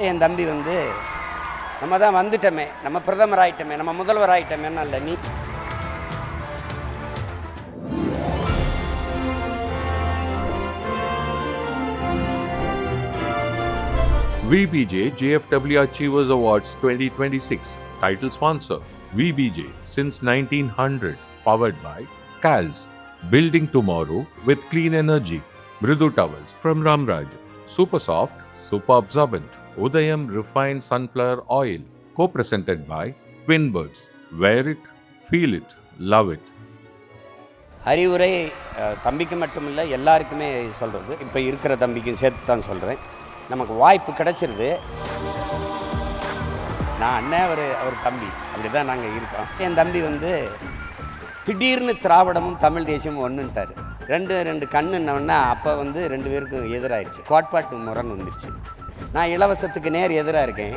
என் தம்பி வந்து நம்ம தான் வந்துட்டோமே, நம்ம பிரதமர் ஆகிட்டோமே, நம்ம முதல்வர் ஆகிட்டோமேன்னு இல்லை. நீ VBJ JFW Achievers Awards 2026. Title sponsor VBJ since 1900. Powered by CALS. Building tomorrow with clean energy. Mridu Towels from Ramraj. Super soft, super absorbent. Udayam refined sunflower oil. Co-presented by Twin Birds. Wear it, feel it, love it. அறிவுரை தம்பிக்கு மட்டும் இல்லை, எல்லாருக்குமே சொல்கிறது. இப்போ இருக்கிற தம்பிக்கும் சேர்த்து தான் சொல்கிறேன். நமக்கு வாய்ப்பு கிடச்சிருது. நான் அண்ணன், அவர் தம்பி, அப்படி தான் நாங்கள் இருக்கோம். என் தம்பி வந்து திடீர்னு திராவிடமும் தமிழ் தேசியமும் ஒன்றுன்ட்டார். ரெண்டு கண்ணுன்னொன்னா அப்போ வந்து ரெண்டு பேருக்கும் எதிராகிடுச்சு. கோட்பாட்டு முரண் வந்துடுச்சு. நான் இலவசத்துக்கு நேர் எதிராக இருக்கேன்,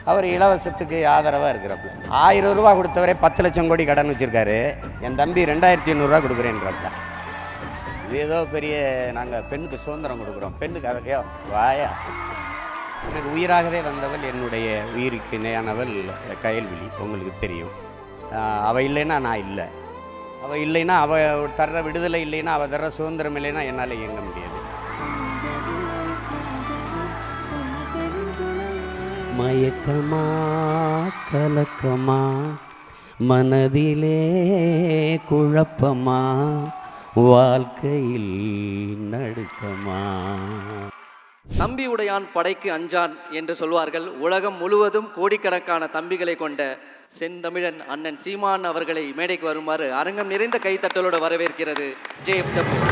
அவர் இலவசத்துக்கு ஆதரவாக இருக்கிறப்ப. 1000 ரூபா கொடுத்தவரே 10 லட்சம் கோடி கடன் வச்சுருக்காரு. என் தம்பி 2800 கொடுக்குறேன்றப்ப இது ஏதோ பெரிய நாங்கள் பெண்ணுக்கு சுதந்திரம் கொடுக்குறோம், பெண்ணுக்கு அதையோ வாயா. எனக்கு உயிராகவே வந்தவள், என்னுடைய உயிருக்கு இணையானவள் கயல்விழி, உங்களுக்கு தெரியும். அவள் இல்லைன்னா நான் இல்லை, அவள் இல்லைன்னா அவள் தர்ற விடுதலை இல்லைன்னா, அவள் தர்ற சுதந்திரம் இல்லைன்னா என்னால் இயங்க முடியாது. மயக்கமா கலக்கமா மனதிலே குழப்பமா வாழ்க்கையில் நடுக்கமா. தம்பி உடையான் படைக்கு அஞ்சான் என்று சொல்வார்கள். உலகம் முழுவதும் கோடிக்கணக்கான தம்பிகளை கொண்ட செந்தமிழன் அண்ணன் சீமான் அவர்களை மேடைக்கு வருமாறு அரங்கம் நிறைந்த கைத்தட்டலோடு வரவேற்கிறது JFW.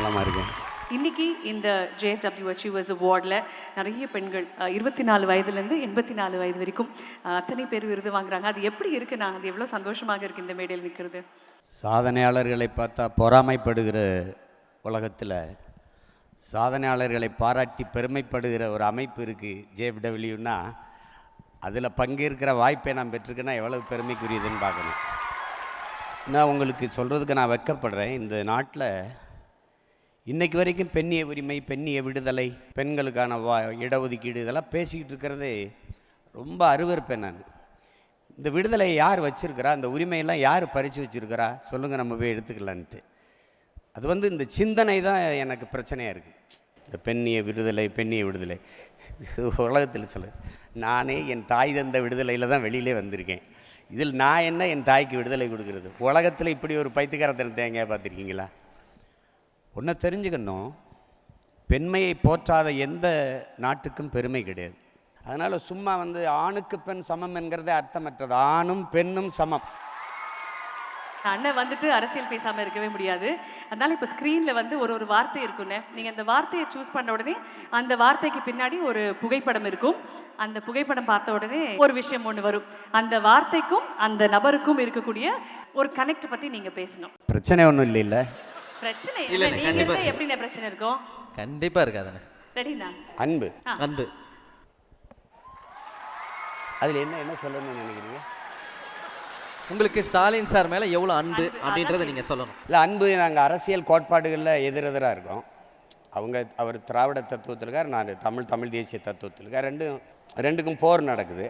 நலமாக இருக்கேன். இன்னைக்கு இந்த JFW அச்சீவர்ஸ் அவார்டில் நிறைய பெண்கள் 24 வயதுலேருந்து 84 வயது வரைக்கும் அத்தனை பேர் விருது வாங்குறாங்க. அது எப்படி இருக்குண்ணா? அது எவ்வளோ சந்தோஷமாக இருக்குது இந்த மேடையில் நிற்கிறது. சாதனையாளர்களை பார்த்தா பொறாமைப்படுகிற உலகத்தில் சாதனையாளர்களை பாராட்டி பெருமைப்படுகிற ஒரு அமைப்பு இருக்குது JFWன்னா. அதில் பங்கேற்கிற வாய்ப்பை நான் பெற்றிருக்கேன்னா எவ்வளவு பெருமைக்குரியதுன்னு பார்க்கணும். நான் உங்களுக்கு சொல்கிறதுக்கு நான் வெட்கப்படுறேன். இந்த நாட்டில் இன்றைக்கு வரைக்கும் பெண்ணிய உரிமை, பெண்ணிய விடுதலை, பெண்களுக்கான இடஒதுக்கீடு இதெல்லாம் பேசிக்கிட்டு இருக்கிறதே ரொம்ப அருவருப்பேன் நான். இந்த விடுதலையை யார் வச்சுருக்கிறா, இந்த உரிமையெல்லாம் யார் பறித்து வச்சுருக்கிறா சொல்லுங்கள், நம்ம போய் எடுத்துக்கலான்ட்டு. அது வந்து இந்த சிந்தனை தான் எனக்கு பிரச்சனையாக இருக்குது. இந்த பெண்ணிய விடுதலை உலகத்தில் சொல்ல, நானே என் தாய் தந்த விடுதலையில் தான் வெளியிலே வந்திருக்கேன். இதில் நான் என்ன என் தாய்க்கு விடுதலை கொடுக்குறது? உலகத்தில் இப்படி ஒரு பைத்தியக்காரத்தனை தேங்காய் பார்த்துருக்கீங்களா? ஒன்று தெரிஞ்சுக்கணும், பெண்மையை போற்றாத எந்த நாட்டுக்கும் பெருமை கிடையாது. அதனால் சும்மா வந்து ஆணுக்கு பெண் சமம் என்கிறதே அர்த்தமற்றது. ஆணும் பெண்ணும் சமம். அண்ணன் வந்துட்டு அரசியல் பேசாமல் இருக்கவே முடியாது. அதனால் இப்போ ஸ்க்ரீனில் வந்து ஒரு வார்த்தை இருக்குன்னு, நீங்கள் அந்த வார்த்தையை சூஸ் பண்ண உடனே அந்த வார்த்தைக்கு பின்னாடி ஒரு புகைப்படம் இருக்கும். அந்த புகைப்படம் பார்த்த உடனே ஒரு விஷயம் ஒன்று வரும். அந்த வார்த்தைக்கும் அந்த நபருக்கும் இருக்கக்கூடிய ஒரு கனெக்ட் பற்றி நீங்கள் பேசணும். பிரச்சனை ஒன்றும் இல்லை. பிரச்சனை இல்லை, நீங்கள் எப்படின்னா பிரச்சனை இருக்கும்? கண்டிப்பாக இருக்காதுண்ணே. ரெடிண்ணா? அன்பு. அதில் என்ன சொல்லணும்னு நினைக்கிறீங்க? உங்களுக்கு ஸ்டாலின் சார் மேலே எவ்வளோ அன்பு அப்படின்றத நீங்கள் சொல்லணும். இல்லை, அன்பு நாங்கள் அரசியல் கோட்பாடுகளில் எதிரெதிராக இருக்கோம். அவர் திராவிட தத்துவத்தில் இருக்கார், நான் தமிழ் தேசிய தத்துவத்தில் இருக்கார். ரெண்டுக்கும் போர் நடக்குது.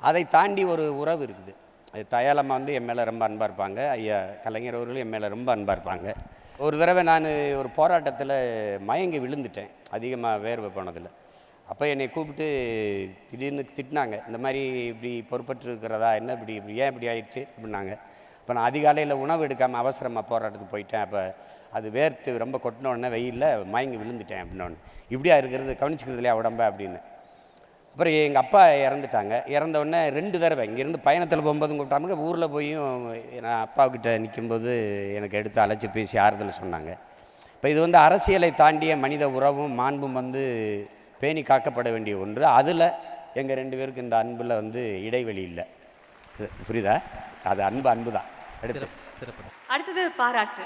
அதை தாண்டி ஒரு உறவு இருக்குது. அது தயாளம்மா வந்து என் மேலே ரொம்ப அன்பாக இருப்பாங்க, ஐயா கலைஞர் அவர்களும் என் மேலே ரொம்ப அன்பாக இருப்பாங்க. ஒரு தடவை நான் ஒரு போராட்டத்தில் மயங்கி விழுந்துட்டேன், அதிகமாக வேர்வை போனதில். அப்போ என்னை கூப்பிட்டு திடீர்னு திட்டினாங்க, இந்த மாதிரி இப்படி பொறுப்பற்று இருக்கிறதா, என்ன இப்படி ஏன் இப்படி ஆயிடுச்சு அப்படின்னாங்க. இப்போ நான் அதிகாலையில் உணவு எடுக்காமல் அவசரமாக போராட்டத்துக்கு போயிட்டேன். அப்போ அது வேர்த்து ரொம்ப கொட்டினோடனே வெயிலில் மயங்கி விழுந்துட்டேன் அப்படின்னோடனே, இப்படியா இருக்கிறது, கவனிச்சிக்கிறது இல்லையா உடம்ப அப்படின்னு. அப்புறம் எங்கள் அப்பா இறந்துட்டாங்க. இறந்தவுடனே 2 தடவை இங்கேருந்து பயணத்தில் போகும்போதும் கூப்பிட்டாங்க, ஊரில் போயும் நான் அப்பாவுக்கிட்ட நிற்கும்போது எனக்கு எடுத்து அழைச்சி பேசி ஆறுதல் சொன்னாங்க. இப்போ இது வந்து அரசியலை தாண்டிய மனித உறவும் மாண்பும் வந்து பேணி காக்கப்பட வேண்டிய ஒன்று. அதில் எங்கள் 2 பேருக்கு இந்த அன்பில் வந்து இடைவெளி இல்லை. புரியுதா? அது அன்பு தான். அடுத்தது பாராட்டு.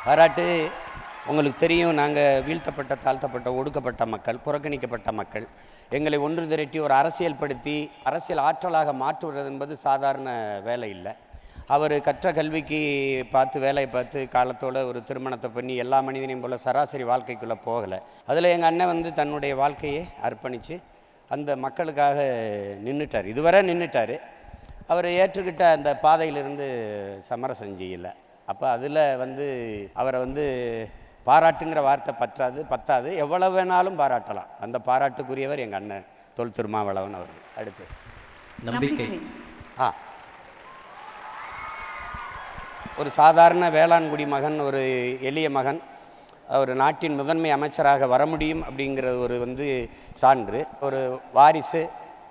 பாராட்டு உங்களுக்கு தெரியும், நாங்கள் வீழ்த்தப்பட்ட, தாழ்த்தப்பட்ட, ஒடுக்கப்பட்ட மக்கள், புறக்கணிக்கப்பட்ட மக்கள். எங்களை ஒன்று திரட்டி ஒரு அரசியல்படுத்தி அரசியல் ஆற்றலாக மாற்றுவது என்பது சாதாரண வேலை இல்லை. அவர் கற்ற கல்விக்கு பார்த்து வேலையை பார்த்து காலத்தோடு ஒரு திருமணத்தை பண்ணி எல்லா மனிதனையும் போல் சராசரி வாழ்க்கைக்குள்ளே போகலை. அதில் எங்கள் அண்ணன் வந்து தன்னுடைய வாழ்க்கையை அர்ப்பணித்து அந்த மக்களுக்காக நின்றுட்டார். இதுவரை நின்றுட்டார். அவர் ஏற்றுக்கிட்ட அந்த பாதையிலிருந்து சமரசம் செய்யலை. அப்போ அதில் வந்து அவரை வந்து பாராட்டுங்கிற வார்த்தை பத்தாது, எவ்வளவு வேணாலும் பாராட்டலாம். அந்த பாராட்டுக்குரியவர் எங்கள் அண்ணன் தொல் திருமாவளவன் அவர்கள். அடுத்து நம்பிக்கை. ஒரு சாதாரண வேளாண்குடி மகன், ஒரு எளிய மகன், ஒரு நாட்டின் முதன்மை அமைச்சராக வர முடியும் அப்படிங்கிறது ஒரு வந்து சான்று. ஒரு வாரிசு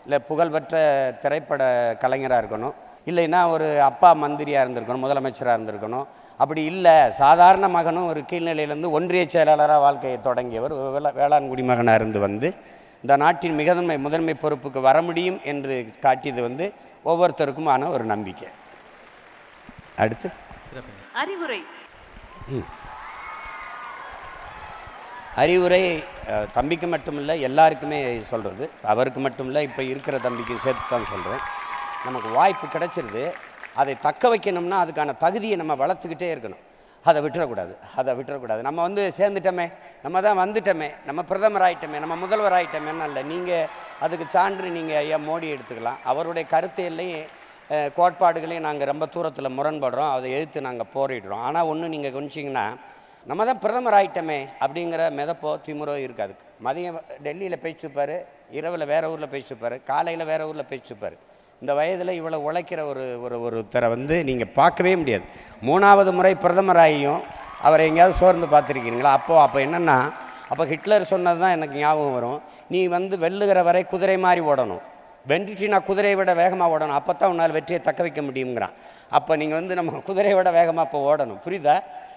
இல்லை புகழ்பெற்ற திரைப்பட கலைஞராக இருக்கணும், இல்லைன்னா ஒரு அப்பா மந்திரியாக இருந்திருக்கணும், முதலமைச்சராக இருந்திருக்கணும். அப்படி இல்லை, சாதாரண மகனும் ஒரு கீழ்நிலையிலேருந்து ஒன்றிய செயலாளராக வாழ்க்கையை தொடங்கியவர் வேளாண்குடி மகனாக இருந்து வந்து இந்த நாட்டின் முதன்மை பொறுப்புக்கு வர முடியும் என்று காட்டியது வந்து ஒவ்வொருத்தருக்குமான ஒரு நம்பிக்கை. அடுத்து அறிவுரை. அறிவுரை தம்பிக்கு மட்டுமில்லை, எல்லாருக்குமே சொல்கிறது. அவருக்கு மட்டுமில்லை, இப்போ இருக்கிற தம்பிக்கு சேர்த்து தான் சொல்கிறேன். நமக்கு வாய்ப்பு கிடைச்சிருது, அதை தக்க வைக்கணும்னா அதுக்கான தகுதியை நம்ம வளர்த்துக்கிட்டே இருக்கணும். அதை விட்டுறக்கூடாது. நம்ம வந்து சேர்ந்துட்டோமே, நம்ம தான் வந்துட்டோமே, நம்ம பிரதமர் ஆகிட்டோமே, நம்ம முதல்வர் ஆகிட்டோமேன்னு இல்லை. நீங்கள் அதுக்கு சான்று நீங்கள் ஐயா மோடி எடுத்துக்கலாம். அவருடைய கருத்தையிலையும் கோட்பாடுகளையும் நாங்கள் ரொம்ப தூரத்தில் முரண்படுறோம், அதை எதிர்த்து நாங்கள் போரிடுறோம். ஆனால் ஒன்று நீங்கள் கவனிச்சிங்கன்னா, நம்ம தான் பிரதமர் ஆகிட்டோமே அப்படிங்கிற மிதப்போ திமுறோ இருக்காது. மதியம் டெல்லியில் பேசிட்டுருப்பார், இரவில் வேறு ஊரில் பேசிட்டுருப்பார், காலையில் வேறு ஊரில் பேசிட்டுருப்பார். இந்த வயதில் இவ்வளோ உழைக்கிற ஒருத்தரை வந்து நீங்கள் பார்க்கவே முடியாது. 3வது முறை பிரதமராகியும் அவரை எங்கேயாவது சோர்ந்து பார்த்துருக்கீங்களா? அப்போ என்னென்னா, அப்போ ஹிட்லர் சொன்னது தான் எனக்கு ஞாபகம் வரும். நீ வந்து வெல்லுகிற வரை குதிரை மாதிரி ஓடணும், வென்றுட்டினா குதிரையை விட வேகமாக ஓடணும், அப்போ தான் உன்னால் வெற்றியை தக்க வைக்க முடியுங்கிறான். அப்போ நீங்கள் வந்து நம்ம குதிரையை விட வேகமாக இப்போ ஓடணும், புரியுதா?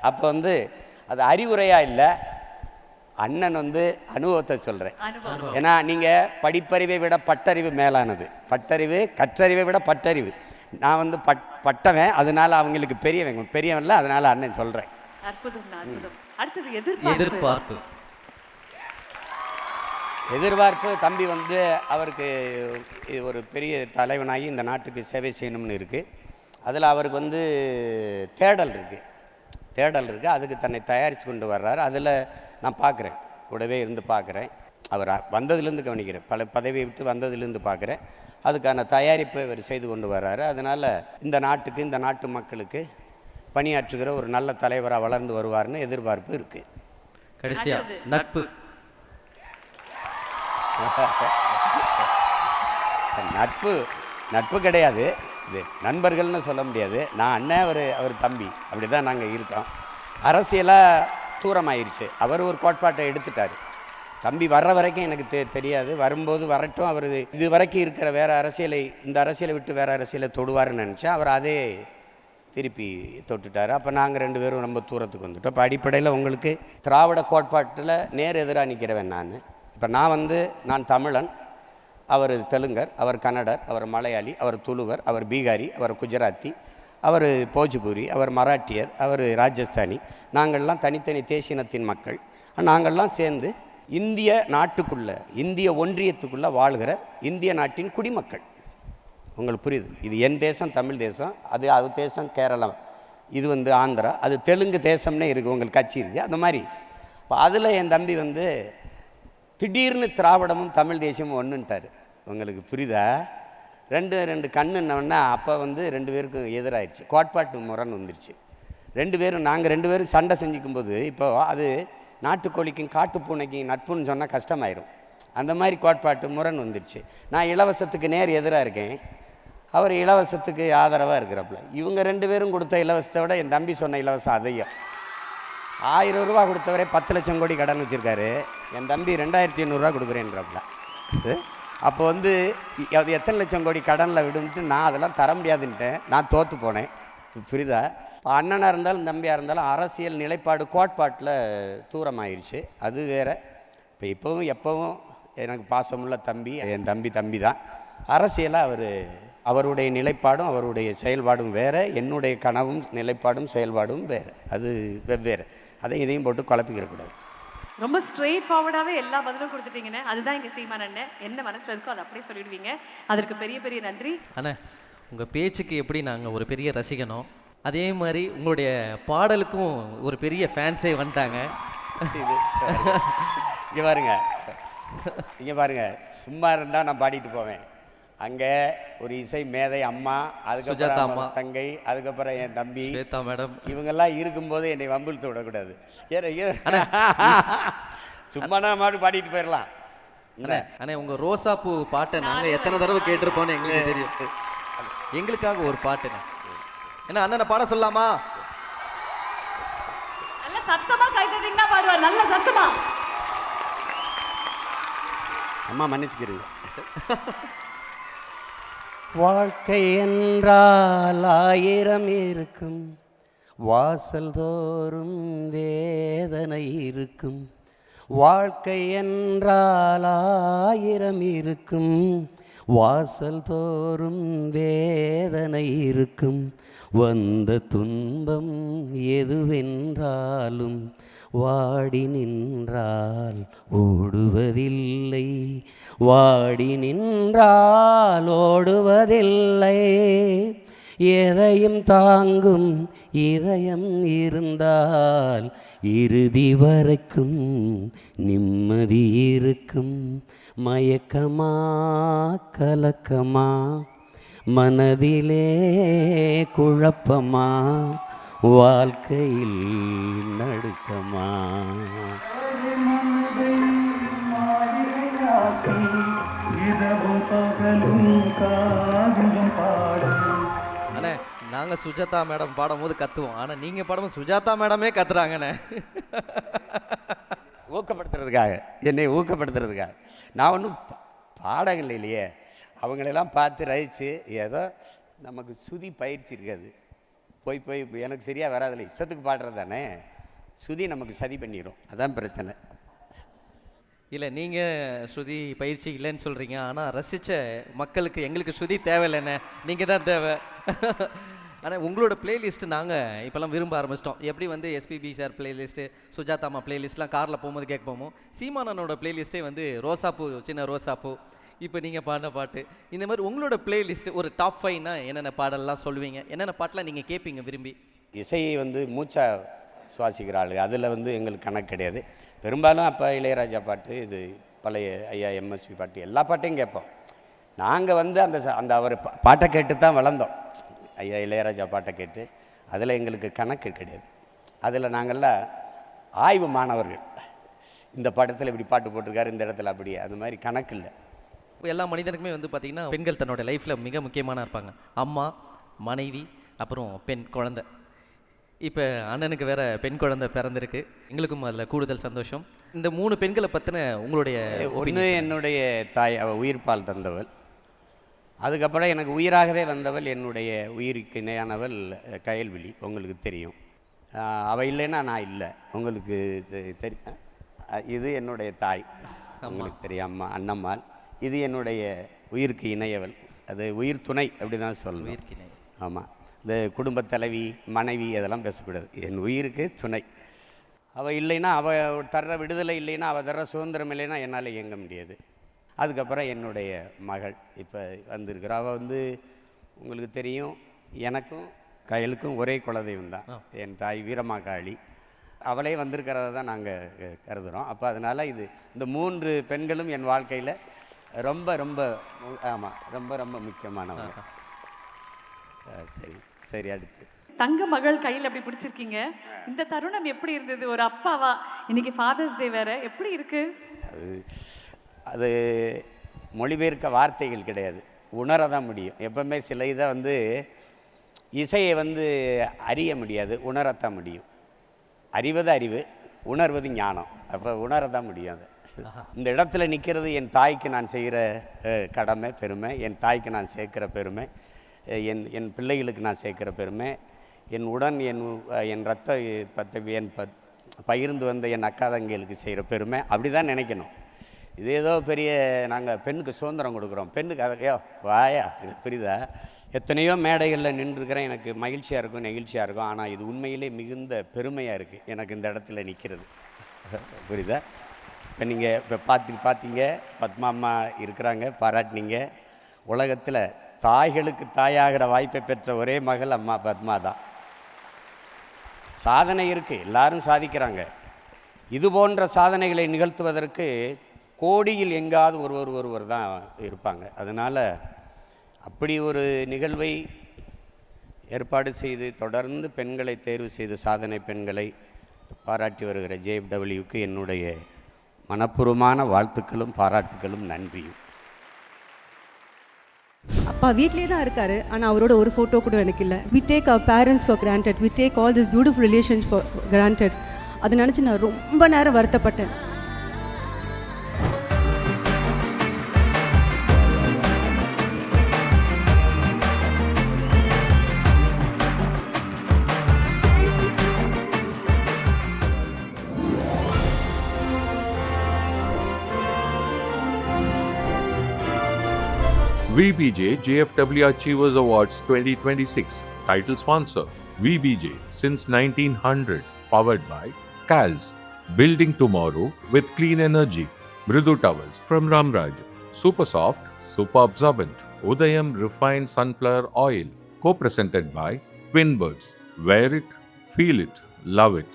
அப்போ வந்து அது அறிவுரையாக இல்லை, அண்ணன் வந்து அனுபவத்தை சொல்கிறேன். ஏன்னா நீங்கள் படிப்பறிவை விட பட்டறிவு மேலானது, கற்றறிவை விட பட்டறிவு. நான் வந்து பட்டவன், அதனால அவங்களுக்கு பெரியவன்ல, அதனால அண்ணன் சொல்கிறேன். அடுத்தது எதிர்பார்ப்பு. தம்பி வந்து அவருக்கு ஒரு பெரிய தலைவனாகி இந்த நாட்டுக்கு சேவை செய்யணும்னு இருக்குது. அதில் அவருக்கு வந்து தேடல் இருக்குது, அதுக்கு தன்னை தயாரித்து கொண்டு வர்றாரு. அதில் நான் பார்க்குறேன், கூடவே இருந்து பார்க்குறேன். அவர் வந்ததுலேருந்து கவனிக்கிறேன், பல பதவியை விட்டு வந்ததுலேருந்து பார்க்குறேன். அதுக்கான தயாரிப்பை அவர் செய்து கொண்டு வர்றாரு. அதனால் இந்த நாட்டுக்கு, இந்த நாட்டு மக்களுக்கு பணியாற்றுகிற ஒரு நல்ல தலைவராக வளர்ந்து வருவார்னு எதிர்பார்ப்பு இருக்குது. கடைசியாக நட்பு. நட்பு கிடையாது, இது நண்பர்கள்னு சொல்ல முடியாது. நான் அண்ணன், அவர் தம்பி, அப்படி தான் நாங்கள் இருக்கோம். அரசியலாக தூரமாயிருச்சு. அவர் ஒரு கோட்பாட்டை எடுத்துட்டார். தம்பி வர்ற வரைக்கும் எனக்கு தெரியாது, வரும்போது வரட்டும். அவர் இது வரைக்கும் இருக்கிற இந்த அரசியலை விட்டு வேறு அரசியலை தொடுவார்னு நினச்சா, அவர் அதே திருப்பி தொட்டுட்டார். அப்போ நாங்கள் 2 பேரும் ரொம்ப தூரத்துக்கு வந்துட்டோம். இப்போ அடிப்படையில் உங்களுக்கு திராவிட கோட்பாட்டில் நேர் எதிராக நிற்கிறவன் நான். இப்போ நான் தமிழன், அவர் தெலுங்கர், அவர் கன்னடர், அவர் மலையாளி, அவர் துளுவர், அவர் பீகாரி, அவர் குஜராத்தி, அவர் போஜ்பூரி, அவர் மராட்டியர், அவர் ராஜஸ்தானி. நாங்கள்லாம் தனித்தனி தேசியனத்தின் மக்கள். நாங்கள்லாம் சேர்ந்து இந்திய நாட்டுக்குள்ளே, இந்திய ஒன்றியத்துக்குள்ளே வாழ்கிற இந்திய நாட்டின் குடிமக்கள். உங்களுக்கு புரியுது? இது என் தேசம் தமிழ் தேசம், அது தேசம் கேரளம், இது வந்து ஆந்திரா, அது தெலுங்கு தேசம்னே இருக்குது, உங்களுக்கு கட்சி இருக்குது. அந்த மாதிரி இப்போ அதில் என் தம்பி வந்து திடீர்னு திராவிடமும் தமிழ் தேசியமும் ஒன்றுன்ட்டார். உங்களுக்கு புரியுதா? ரெண்டு கண்ணுன்னொன்னா அப்போ வந்து 2 பேருக்கும் எதிராகிடுச்சு, கோட்பாட்டு முரண் வந்துருச்சு. நாங்கள் 2 பேரும் சண்டை செஞ்சுக்கும்போது இப்போ அது நாட்டுக்கோழிக்கும் காட்டுப்பூனைக்கும் நட்புன்னு சொன்னால் கஷ்டமாயிரும். அந்த மாதிரி கோட்பாட்டு முரண் வந்துருச்சு. நான் இலவசத்துக்கு நேர் எதிராக இருக்கேன், அவர் இலவசத்துக்கு ஆதரவாக இருக்கிறப்பல. இவங்க 2 பேரும் கொடுத்த இலவசத்தை விட என் தம்பி சொன்ன இலவசம் அதிகம். 1000 ரூபா கொடுத்தவரே 10 லட்சம் கோடி கடன் வச்சுருக்காரு. என் தம்பி 2800 கொடுக்குறேன்றப்பல. அப்போ வந்து அது எத்தனை லட்சம் கோடி கடனில் விடுன்ட்டு நான் அதெல்லாம் தர முடியாதுன்ட்டேன். நான் தோற்று போனேன். புரியுதா? இப்போ அண்ணனாக இருந்தாலும் தம்பியாக இருந்தாலும் அரசியல் நிலைப்பாடு கோட்பாட்டில் தூரமாயிருச்சு. அது வேறு. இப்போ எப்பவும் எனக்கு பாசமுள்ள தம்பி என் தம்பி தான். அரசியலாக அவருடைய நிலைப்பாடும் அவருடைய செயல்பாடும் வேறு, என்னுடைய கனவும் நிலைப்பாடும் செயல்பாடும் வேறு. அது வெவ்வேறு. இதையும் போட்டு குழப்பிக்கிறக்கூடாது. ரொம்ப ஸ்ட்ரெயிட் ஃபார்வர்டாகவே எல்லா பதிலும் கொடுத்துட்டீங்கண்ணே. அதுதான் எங்கள் சீமான் அண்ணன். என்ன மனசில் இருக்கோ அதை அப்படியே சொல்லிடுவீங்க. அதற்கு பெரிய பெரிய நன்றி அண்ணா. உங்கள் பேச்சுக்கு எப்படி நாங்கள் ஒரு பெரிய ரசிகனோ, அதே மாதிரி உங்களுடைய பாடலுக்கும் ஒரு பெரிய ஃபேன்ஸே வந்துட்டாங்க. இங்கே பாருங்க, இங்கே பாருங்க, சும்மா இருந்தால் நான் பாடிட்டு போவேன். அங்கே ஒரு இசை மேதை அம்மா, சுஜாதா அதுக்கப்புறம் அம்மா, தங்கை, அதுக்கப்புறம் என் தம்பி, ஸ்வேதா மேடம், இவங்கெல்லாம் இருக்கும்போது என்னை வம்பிழுத்து விடக்கூடாது. சும்மா நான் மாட்டு பாடிட்டு போயிடலாம். அண்ணே. அண்ணே, உங்கள் ரோசாப்பூ பாட்டை நாங்கள் எத்தனை தடவை கேட்டிருப்போன்னு எங்களுக்கு தெரியும். எங்களுக்காக ஒரு பாட்டுண்ணே. என்ன அண்ணனை பாட சொல்லலாமா? நல்ல சத்தமாக கை தட்டிங்கன்னா பாடுவார். நல்ல சத்தமா. அம்மா மன்னிச்சுக்கிறது. வாழ்க்கை என்றால் 1000 இருக்கும், வாசல் தோறும் வேதனை இருக்கும். வாழ்க்கை என்றால் 1000 இருக்கும், வாசல் தோறும் வேதனை இருக்கும். வந்த துன்பம் எதுவென்றாலும் வாடி நின்றால் ஓடுவதில்லை, வாடி நின்றால் ஓடுவதில்லை. எதையும் தாங்கும் இதயம் இருந்தால் இறுதி வரைக்கும் நிம்மதி இருக்கும். மயக்கமா கலக்கமா, மனதிலே குழப்பமா, வாழ்க்கையில் நடுக்கமா. அண்ணே, நாங்கள் சுஜாதா மேடம் பாடும்போது கத்துவோம், ஆனால் நீங்கள் பாடும்போது சுஜாதா மேடமே கத்துறாங்கண்ணே. ஊக்கப்படுத்துறதுக்காக, என்னை ஊக்கப்படுத்துறதுக்காக. நான் ஒன்றும் பாடங்கள் இல்லையே, அவங்களெல்லாம் பார்த்து ரசித்து ஏதோ நமக்கு சுதி பயிற்சி இருக்காது. போய் போய் எனக்கு சரியாக வராதில்ல, இஷ்டத்துக்கு பாடுறது தானே. சுதி நமக்கு சதி பண்ணிடும், அதான் பிரச்சனை. இல்லை, நீங்கள் ஸ்ருதி பயிற்சி இல்லைன்னு சொல்கிறீங்க, ஆனால் ரசித்த மக்களுக்கு எங்களுக்கு ஸ்ருதி தேவையில்லைண்ணே, நீங்கள் தான் தேவை. ஆனால் உங்களோட பிளேலிஸ்ட்டு நாங்கள் இப்போல்லாம் விரும்ப ஆரம்பிச்சிட்டோம். எப்படி வந்து எஸ்பிபி சார் பிளேலிஸ்ட்டு, சுஜாதாமா பிளேலிஸ்ட்லாம் காரில் போகும்போது கேட்க போமோ, சீமானனோட பிளேலிஸ்ட்டே வந்து ரோசாப்பூ, சின்ன ரோசாப்பூ, இப்போ நீங்கள் பாடின பாட்டு, இந்த மாதிரி உங்களோட பிளேலிஸ்ட்டு ஒரு டாப் 5னா என்னென்ன பாடல்லாம் சொல்லுவீங்க? என்னென்ன பாட்டெலாம் நீங்கள் கேட்பீங்க விரும்பி? இசையை வந்து மூச்சா சுவாசிக்கிற ஆள், அதில் வந்து எங்களுக்கு கணக்கு கிடையாது. பெரும்பாலும் அப்போ இளையராஜா பாட்டு, இது பழைய ஐயா எம்எஸ்வி பாட்டு, எல்லா பாட்டையும் கேட்போம். நாங்கள் வந்து அந்த அவர் பாட்டை கேட்டு தான் வளர்ந்தோம். ஐயா இளையராஜா பாட்டை கேட்டு, அதில் எங்களுக்கு கணக்கு கிடையாது. அதில் நாங்கள்லாம் ஆய்வு மாணவர்கள். இந்த படத்தில் இப்படி பாட்டு போட்டிருக்காரு, இந்த இடத்துல அப்படி, அது மாதிரி கணக்கு இல்லை. எல்லா மனிதனுக்குமே வந்து பார்த்திங்கன்னா பெண்கள் தன்னோட லைஃப்பில் மிக முக்கியமான இருப்பாங்க. அம்மா, மனைவி, அப்புறம் பெண் குழந்தை. இப்போ அண்ணனுக்கு வேற பெண் குழந்தை பிறந்திருக்கு, எங்களுக்கும் அதில் கூடுதல் சந்தோஷம். இந்த 3 பெண்களை பற்றின உங்களுடைய ஒன்று என்னுடைய தாய், அவள் உயிர்ப்பால் தந்தவள். அதுக்கப்புறம் எனக்கு உயிராகவே வந்தவள் என்னுடைய உயிருக்கு இணையானவள் கயல்விழி, உங்களுக்கு தெரியும். அவள் இல்லைன்னா நான் இல்லை, உங்களுக்கு தெரியும். இது என்னுடைய தாய், உங்களுக்கு தெரியும், அம்மா அண்ணம்மாள். இது என்னுடைய உயிருக்கு இணையவள், அது உயிர் துணை அப்படி தான் சொல்லணும். உயிருக்கு இணை. ஆமாம், இந்த குடும்பத் தலைவி, மனைவி அதெல்லாம் பேசக்கூடாது. என் உயிருக்கு துணை. அவள் இல்லைன்னா, அவள் தர்ற விடுதலை இல்லைன்னா, அவள் தர்ற சுதந்திரம் இல்லைன்னா என்னால் இயங்க முடியாது. அதுக்கப்புறம் என்னுடைய மகள் இப்போ வந்திருக்கிறா. அவள் வந்து உங்களுக்கு தெரியும், எனக்கும் கயலுக்கும் ஒரே குலதெய்வம் தான். என் தாய் வீரமாகாளி, அவளே வந்திருக்கிறத தான் நாங்கள் கருதுகிறோம். அப்போ அதனால் இந்த 3 பெண்களும் என் வாழ்க்கையில் ரொம்ப ரொம்ப ஆமாம் ரொம்ப ரொம்ப முக்கியமானவங்க. சரி சரி, அடுத்து தங்க மகள் கையில் அப்படி பிடிச்சிருக்கீங்க. இந்த தருணம் எப்படி இருந்தது ஒரு அப்பாவா? இன்னைக்கு ஃபாதர்ஸ் டே வேற, எப்படி இருக்கு? அது மொழிபெயர்க்க வார்த்தைகள் கிடையாது, உணர தான் முடியும். எப்பவுமே சில இதை வந்து இசையை வந்து அறிய முடியாது, உணரத்தான் முடியும். அறிவது அறிவு, உணர்வது ஞானம். அப்போ உணரதான் முடியும். அது இந்த இடத்துல நிற்கிறது என் தாய்க்கு நான் செய்கிற கடமை, பெருமை. என் தாய்க்கு நான் சேர்க்கிற பெருமை, என் பிள்ளைகளுக்கு நான் சேர்க்கிற பெருமை, என் உடன் என் ரத்த பகிர்ந்து வந்த என் அக்கா தங்கைகளுக்கு செய்கிற பெருமை. அப்படி தான் நினைக்கணும். இது ஏதோ பெரிய நாங்கள் பெண்ணுக்கு சுதந்திரம் கொடுக்குறோம், பெண்ணுக்கு அதை வாயா புரியுதா? எத்தனையோ மேடைகளில் நின்றுருக்கிறேன், எனக்கு மகிழ்ச்சியாக இருக்கும், நெகிழ்ச்சியாக இருக்கும். ஆனால் இது உண்மையிலே மிகுந்த பெருமையாக இருக்குது எனக்கு இந்த இடத்துல நிற்கிறது. புரியுதா? இப்போ நீங்கள் இப்போ பார்த்தீங்க பத்மா அம்மா இருக்கிறாங்க, பாராட்டினீங்க. உலகத்தில் தாய்களுக்கு தாயாகிற வாய்ப்பை பெற்ற ஒரே மகள் அம்மா பத்மா தான். சாதனை இருக்குது, எல்லாரும் சாதிக்கிறாங்க. இது போன்ற சாதனைகளை நிகழ்த்துவதற்கு கோடியில் எங்காவது ஒருவர் தான் இருப்பாங்க. அதனால் அப்படி ஒரு நிகழ்வை ஏற்பாடு செய்து தொடர்ந்து பெண்களை தேர்வு செய்து சாதனை பெண்களை பாராட்டி வருகிற JFWக்கு என்னுடைய மனப்பூர்வமான வாழ்த்துக்களும் பாராட்டுகளும் நன்றியும். அப்பா வீட்லேயே தான் இருக்காரு, ஆனால் அவரோட ஒரு ஃபோட்டோ கூட எனக்கு இல்லை. We take our parents for granted, we take all this beautiful relations for granted. அதை நினச்சி நான் ரொம்ப நேரம் வருத்தப்பட்டேன். VBJ JFW Achievers Awards 2026. Title sponsor VBJ since 1900. Powered by CALS. Building tomorrow with clean energy. Mridu towels from Ramraj. Super soft, super absorbent. Udayam refined sunflower oil. Co-presented by Twin Birds. Wear it, feel it, love it.